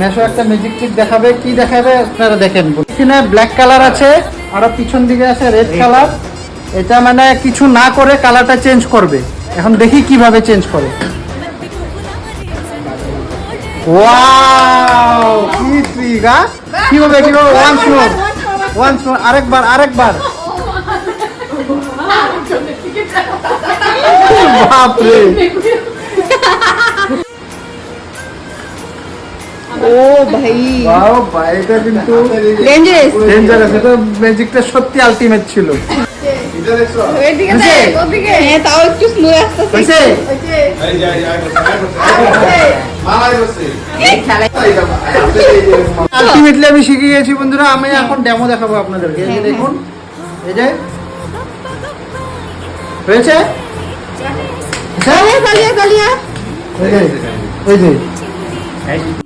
মেশো একটা magic trick দেখাবে, কি দেখাবে আপনারা দেখেন। এখানে ব্ল্যাক কালার আছে আর পিছন দিকে আছে রেড কালার। এটা মানে কিছু না করে কালারটা চেঞ্জ করবে। এখন দেখি কিভাবে চেঞ্জ করে। ওয়াও, কি ট্রিক! কিভাবে কিভাবে ওয়ান্স মোর আরেকবার বাপরে! ও ভাই, ওয়াও ভাই, এটা কিন্তু ডেঞ্জারাস। এটা ম্যাজিকটা সত্যি আলটিমেট ছিল। ওইদিকে দেখ, ওদিকে। হ্যাঁ, তাও একটু স্লো আসতেছে। হইছে? আলটিমেটলি আমি শিখে গেছি বন্ধুরা। আমি এখন ডেমো দেখাবো আপনাদেরকে। এই যে দেখুন, এই যে হয়েছে। গালিয়া গালিয়া। ওই যে